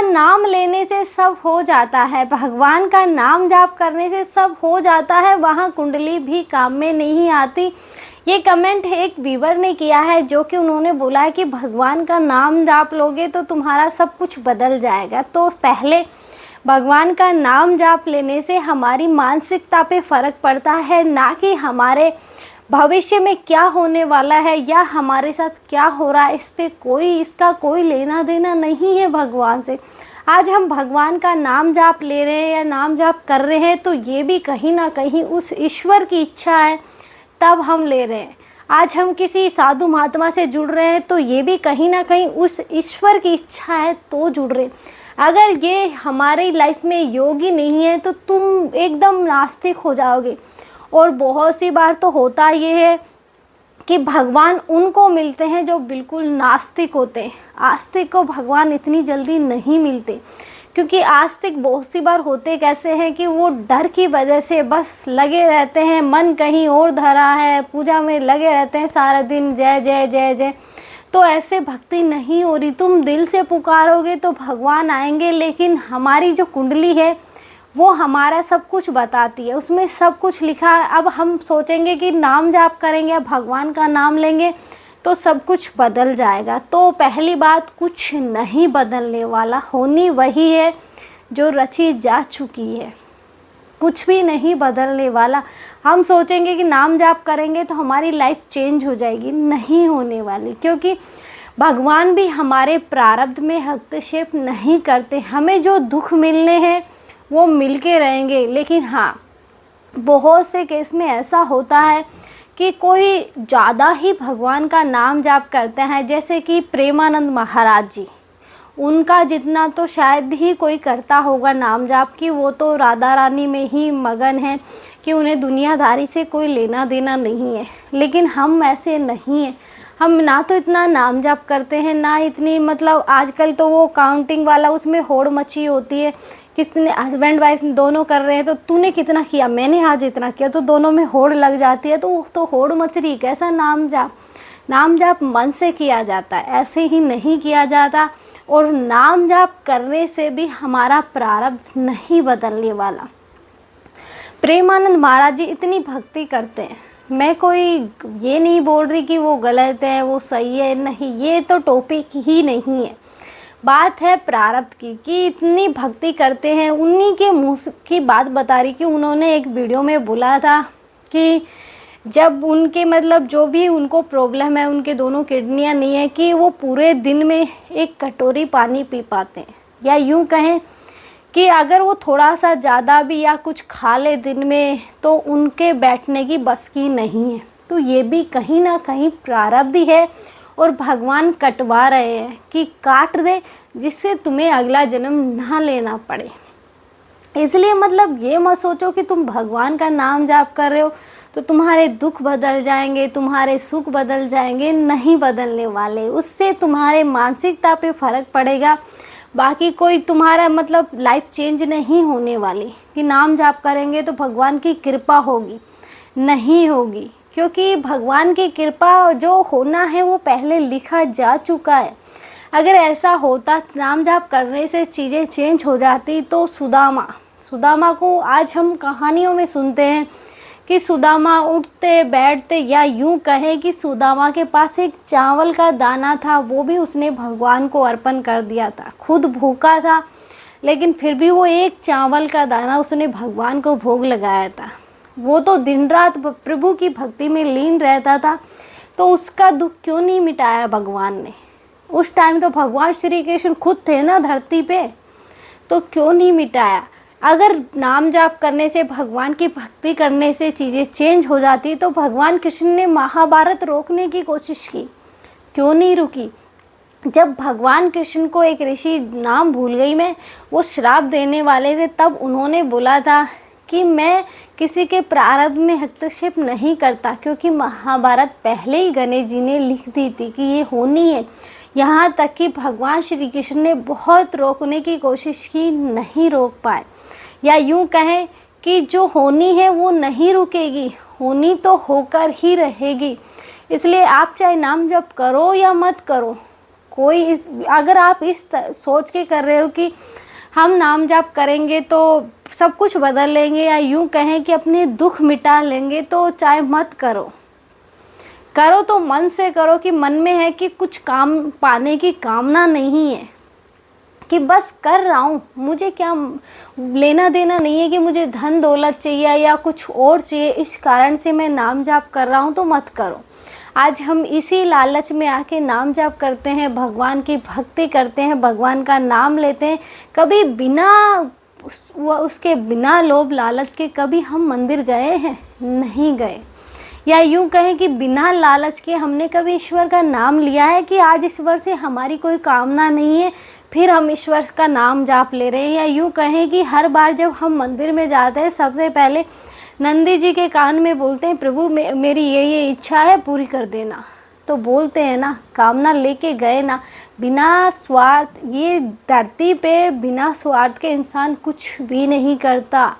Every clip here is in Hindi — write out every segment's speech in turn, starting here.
नाम लेने से सब हो जाता है, भगवान का नाम जाप करने से सब हो जाता है, वहाँ कुंडली भी काम में नहीं आती। ये कमेंट एक व्यूअर ने किया है, जो कि उन्होंने बोला है कि भगवान का नाम जाप लोगे तो तुम्हारा सब कुछ बदल जाएगा। तो पहले भगवान का नाम जाप लेने से हमारी मानसिकता पे फ़र्क पड़ता है, ना कि हमारे भविष्य में क्या होने वाला है या हमारे साथ क्या हो रहा है, इसका कोई लेना देना नहीं है भगवान से। आज हम भगवान का नाम जाप ले रहे हैं या नाम जाप कर रहे हैं तो ये भी कहीं ना कहीं उस ईश्वर की इच्छा है, तब हम ले रहे हैं। आज हम किसी साधु महात्मा से जुड़ रहे हैं तो ये भी कहीं ना कहीं उस ईश्वर की इच्छा है तो जुड़ रहे हैं। अगर ये हमारी लाइफ में योग ही नहीं है तो तुम एकदम नास्तिक हो जाओगे। और बहुत सी बार तो होता ये है कि भगवान उनको मिलते हैं जो बिल्कुल नास्तिक होते हैं। आस्तिक को भगवान इतनी जल्दी नहीं मिलते, क्योंकि आस्तिक बहुत सी बार होते कैसे हैं कि वो डर की वजह से बस लगे रहते हैं, मन कहीं और धरा है, पूजा में लगे रहते हैं सारा दिन, जय जय जय जय। तो ऐसे भक्ति नहीं हो रही। तुम दिल से पुकारोगे तो भगवान आएंगे, लेकिन हमारी जो कुंडली है वो हमारा सब कुछ बताती है, उसमें सब कुछ लिखा है। अब हम सोचेंगे कि नाम जाप करेंगे, भगवान का नाम लेंगे तो सब कुछ बदल जाएगा। तो पहली बात, कुछ नहीं बदलने वाला, होनी वही है जो रची जा चुकी है, कुछ भी नहीं बदलने वाला। हम सोचेंगे कि नाम जाप करेंगे तो हमारी लाइफ चेंज हो जाएगी, नहीं होने वाली, क्योंकि भगवान भी हमारे प्रारब्ध में हस्तक्षेप नहीं करते। हमें जो दुख मिलने हैं वो मिल के रहेंगे, लेकिन हाँ, बहुत से केस में ऐसा होता है कि कोई ज़्यादा ही भगवान का नाम जाप करते हैं, जैसे कि प्रेमानंद महाराज जी। उनका जितना तो शायद ही कोई करता होगा नाम जाप की, वो तो राधा रानी में ही मगन है कि उन्हें दुनियादारी से कोई लेना देना नहीं है। लेकिन हम ऐसे नहीं हैं। हम ना तो इतना नाम जाप करते हैं, ना इतनी, मतलब आजकल तो वो काउंटिंग वाला उसमें होड़ मची होती है, किसने हस्बैंड वाइफ दोनों कर रहे हैं तो तूने कितना किया, मैंने आज इतना किया, तो दोनों में होड़ लग जाती है। तो होड़ मच रही। कैसा नाम जाप? नाम जाप मन से किया जाता है, ऐसे ही नहीं किया जाता। और नाम जाप करने से भी हमारा प्रारब्ध नहीं बदलने वाला। प्रेमानंद महाराज जी इतनी भक्ति करते हैं, मैं कोई ये नहीं बोल रही कि वो गलत है, वो सही है, नहीं, ये तो टॉपिक ही नहीं है। बात है प्रारब्ध की, कि इतनी भक्ति करते हैं। उन्हीं के मुँह की बात बता रही कि उन्होंने एक वीडियो में बोला था कि जब उनके, मतलब जो भी उनको प्रॉब्लम है, उनके दोनों किडनियाँ नहीं है, कि वो पूरे दिन में 1 कटोरी पानी पी पाते हैं, या यूँ कहें कि अगर वो थोड़ा सा ज़्यादा भी या कुछ खा ले दिन में तो उनके बैठने की बस की नहीं है। तो ये भी कहीं ना कहीं प्रारब्ध ही है, और भगवान कटवा रहे हैं कि काट दे, जिससे तुम्हें अगला जन्म ना लेना पड़े। इसलिए मतलब ये मत सोचो कि तुम भगवान का नाम जाप कर रहे हो तो तुम्हारे दुख बदल जाएंगे, तुम्हारे सुख बदल जाएंगे, नहीं बदलने वाले। उससे तुम्हारे मानसिकता पे फ़र्क पड़ेगा, बाकी कोई तुम्हारा मतलब लाइफ चेंज नहीं होने वाली। कि नाम जाप करेंगे तो भगवान की कृपा होगी, नहीं होगी, क्योंकि भगवान की कृपा जो होना है वो पहले लिखा जा चुका है। अगर ऐसा होता नाम जाप करने से चीज़ें चेंज हो जाती तो सुदामा को आज हम कहानियों में सुनते हैं कि सुदामा उठते बैठते, या यूं कहें कि सुदामा के पास एक चावल का दाना था, वो भी उसने भगवान को अर्पण कर दिया था। खुद भूखा था लेकिन फिर भी वो एक चावल का दाना उसने भगवान को भोग लगाया था। वो तो दिन रात प्रभु की भक्ति में लीन रहता था, तो उसका दुख क्यों नहीं मिटाया भगवान ने? उस टाइम तो भगवान श्री कृष्ण खुद थे ना धरती पे, तो क्यों नहीं मिटाया? अगर नाम जाप करने से, भगवान की भक्ति करने से चीज़ें चेंज हो जाती तो भगवान कृष्ण ने महाभारत रोकने की कोशिश की, क्यों नहीं रुकी? जब भगवान कृष्ण को एक ऋषि, नाम भूल गई मैं, वो श्राप देने वाले थे, तब उन्होंने बोला था कि मैं किसी के प्रारब्ध में हस्तक्षेप नहीं करता, क्योंकि महाभारत पहले ही गणेश जी ने लिख दी थी कि ये होनी है। यहाँ तक कि भगवान श्री कृष्ण ने बहुत रोकने की कोशिश की, नहीं रोक पाए। या यूँ कहें कि जो होनी है वो नहीं रुकेगी, होनी तो होकर ही रहेगी। इसलिए आप चाहे नाम जप करो या मत करो, कोई इस अगर आप इस सोच के कर रहे हो कि हम नाम जाप करेंगे तो सब कुछ बदल लेंगे, या यूँ कहें कि अपने दुख मिटा लेंगे, तो चाहे मत करो। करो तो मन से करो कि मन में है कि कुछ काम पाने की कामना नहीं है, कि बस कर रहा हूँ, मुझे क्या लेना देना नहीं है कि मुझे धन दौलत चाहिए या कुछ और चाहिए, इस कारण से मैं नाम जाप कर रहा हूँ, तो मत करो। आज हम इसी लालच में आके नाम जाप करते हैं, भगवान की भक्ति करते हैं, भगवान का नाम लेते हैं, कभी बिना उसके बिना लोभ लालच के कभी हम मंदिर गए हैं? नहीं गए। या यूँ कहें कि बिना लालच के हमने कभी ईश्वर का नाम लिया है कि आज ईश्वर से हमारी कोई कामना नहीं है, फिर हम ईश्वर का नाम जाप ले रहे हैं? या यूँ कहें कि हर बार जब हम मंदिर में जाते हैं सबसे पहले नंदी जी के कान में बोलते हैं, प्रभु मेरी ये इच्छा है, पूरी कर देना। तो बोलते हैं ना, कामना लेके गए ना, बिना स्वार्थ, ये धरती पे बिना स्वार्थ के इंसान कुछ भी नहीं करता।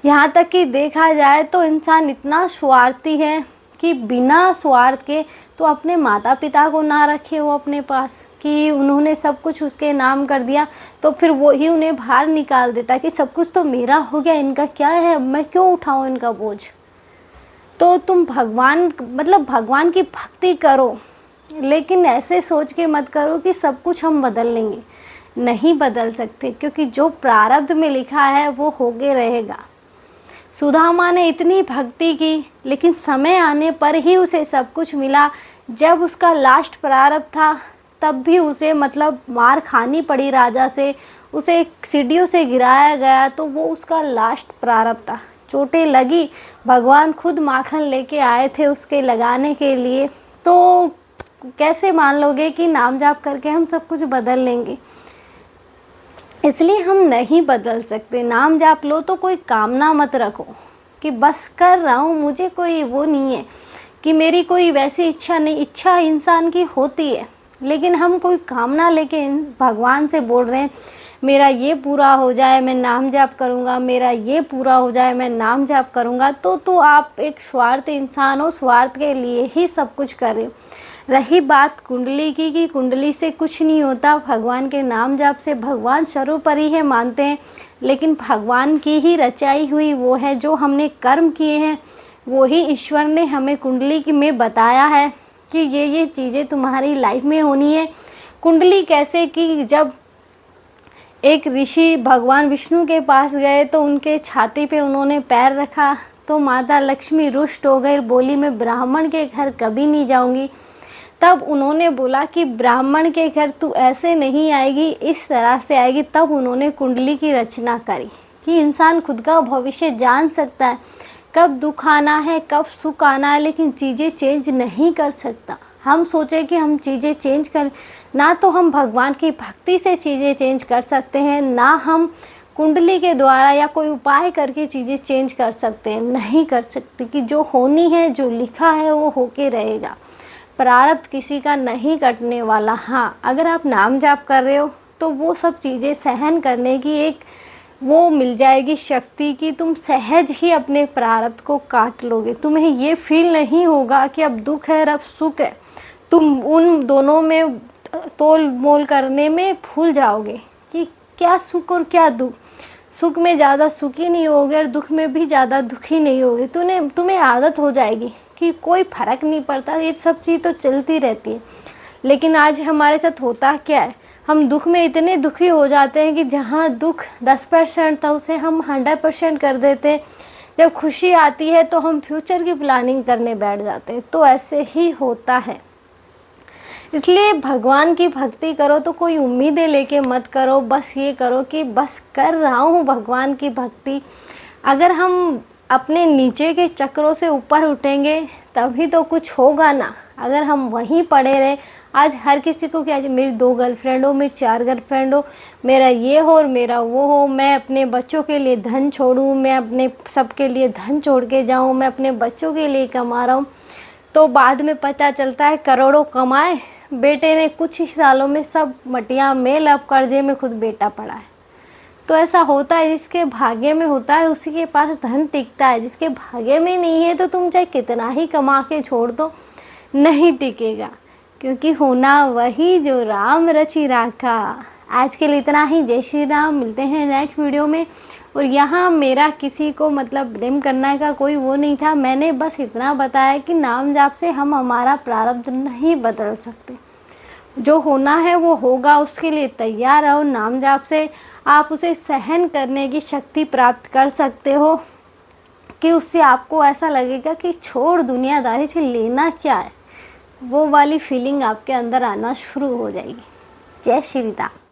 यहाँ तक कि देखा जाए तो इंसान इतना स्वार्थी है कि बिना स्वार्थ के तो अपने माता पिता को ना रखे वो अपने पास, कि उन्होंने सब कुछ उसके नाम कर दिया, तो फिर वो ही उन्हें बाहर निकाल देता कि सब कुछ तो मेरा हो गया, इनका क्या है, मैं क्यों उठाऊं इनका बोझ। तो तुम भगवान की भक्ति करो, लेकिन ऐसे सोच के मत करो कि सब कुछ हम बदल लेंगे। नहीं बदल सकते, क्योंकि जो प्रारब्ध में लिखा है वो होके रहेगा। सुदामा ने इतनी भक्ति की, लेकिन समय आने पर ही उसे सब कुछ मिला। जब उसका लास्ट प्रारब्ध था तब भी उसे मार खानी पड़ी राजा से, उसे सीढ़ियों से गिराया गया, तो वो उसका लास्ट प्रारब्ध था। चोटें लगी, भगवान खुद माखन लेके आए थे उसके लगाने के लिए, तो कैसे मान लोगे कि नाम जाप करके हम सब कुछ बदल लेंगे? इसलिए हम नहीं बदल सकते। नाम जाप लो तो कोई कामना मत रखो कि बस कर रहा हूँ, मुझे कोई वो नहीं है कि मेरी कोई वैसी इच्छा नहीं। इच्छा इंसान की होती है, लेकिन हम कोई कामना लेके भगवान से बोल रहे हैं मेरा ये पूरा हो जाए मैं नाम जाप करूँगा, मेरा ये पूरा हो जाए मैं नाम जाप करूँगा, तो आप एक स्वार्थ इंसान हो, स्वार्थ के लिए ही सब कुछ कर रहे हो। रही बात कुंडली की कि कुंडली से कुछ नहीं होता, भगवान के नाम जाप से भगवान सर्वोपरि है मानते हैं, लेकिन भगवान की ही रचाई हुई वो है, जो हमने कर्म किए हैं वो ही ईश्वर ने हमें कुंडली की में बताया है कि ये चीज़ें तुम्हारी लाइफ में होनी है। कुंडली कैसे कि जब एक ऋषि भगवान विष्णु के पास गए तो उनके छाती पे उन्होंने पैर रखा, तो माता लक्ष्मी रुष्ट हो गई, बोली मैं ब्राह्मण के घर कभी नहीं जाऊंगी। तब उन्होंने बोला कि ब्राह्मण के घर तू ऐसे नहीं आएगी, इस तरह से आएगी। तब उन्होंने कुंडली की रचना करी कि इंसान खुद का भविष्य जान सकता है, कब दुख आना है, कब सुख आना है, लेकिन चीज़ें चेंज नहीं कर सकता। हम सोचे कि हम चीज़ें चेंज कर, ना तो हम भगवान की भक्ति से चीज़ें चेंज कर सकते हैं, ना हम कुंडली के द्वारा या कोई उपाय करके चीज़ें चेंज कर सकते हैं। नहीं कर सकते, कि जो होनी है, जो लिखा है वो होके रहेगा। प्रारब्ध किसी का नहीं कटने वाला। हाँ, अगर आप नाम जाप कर रहे हो तो वो सब चीज़ें सहन करने की एक वो मिल जाएगी शक्ति, कि तुम सहज ही अपने प्रारब्ध को काट लोगे। तुम्हें ये फील नहीं होगा कि अब दुख है अब सुख है, तुम उन दोनों में तोल मोल करने में भूल जाओगे कि क्या सुख और क्या दुख। सुख में ज़्यादा सुखी नहीं होगे और दुख में भी ज़्यादा दुखी नहीं होगे। तुम्हें आदत हो जाएगी कि कोई फ़र्क नहीं पड़ता, ये सब चीज़ तो चलती रहती है। लेकिन आज हमारे साथ होता क्या है, हम दुख में इतने दुखी हो जाते हैं कि जहाँ दुख 10% था उसे हम 100% कर देते हैं। जब खुशी आती है तो हम फ्यूचर की प्लानिंग करने बैठ जाते हैं। तो ऐसे ही होता है। इसलिए भगवान की भक्ति करो तो कोई उम्मीदें लेके मत करो, बस ये करो कि बस कर रहा हूँ भगवान की भक्ति। अगर हम अपने नीचे के चक्रों से ऊपर उठेंगे तभी तो कुछ होगा ना। अगर हम वहीं पड़े रहे, आज हर किसी को क्या, मेरी 2 गर्लफ्रेंड हो, मेरी 4 गर्लफ्रेंड हो, मेरा ये हो और मेरा वो हो, मैं अपने बच्चों के लिए धन छोड़ूं, मैं अपने सबके लिए धन छोड़ के जाऊं, मैं अपने बच्चों के लिए कमा रहा हूं, तो बाद में पता चलता है करोड़ों कमाए, बेटे ने कुछ ही सालों में सब मटिया मेल, अब कर्जे में खुद बेटा पड़ा है। तो ऐसा होता है, जिसके भाग्य में होता है उसी के पास धन टिकता है, जिसके भाग्य में नहीं है तो तुम चाहे कितना ही कमा के छोड़ दो नहीं टिकेगा। क्योंकि होना वही जो राम रचि राखा। आज के लिए इतना ही। जय श्री राम। मिलते हैं नेक्स्ट वीडियो में। और यहाँ मेरा किसी को मतलब ब्लेम करने का कोई वो नहीं था, मैंने बस इतना बताया कि नाम जाप से हम हमारा प्रारब्ध नहीं बदल सकते। जो होना है वो होगा, उसके लिए तैयार रहो। नाम जाप से आप उसे सहन करने की शक्ति प्राप्त कर सकते हो कि उससे आपको ऐसा लगेगा कि छोड़ दुनियादारी से लेना क्या है, वो वाली फीलिंग आपके अंदर आना शुरू हो जाएगी। जय श्री राम।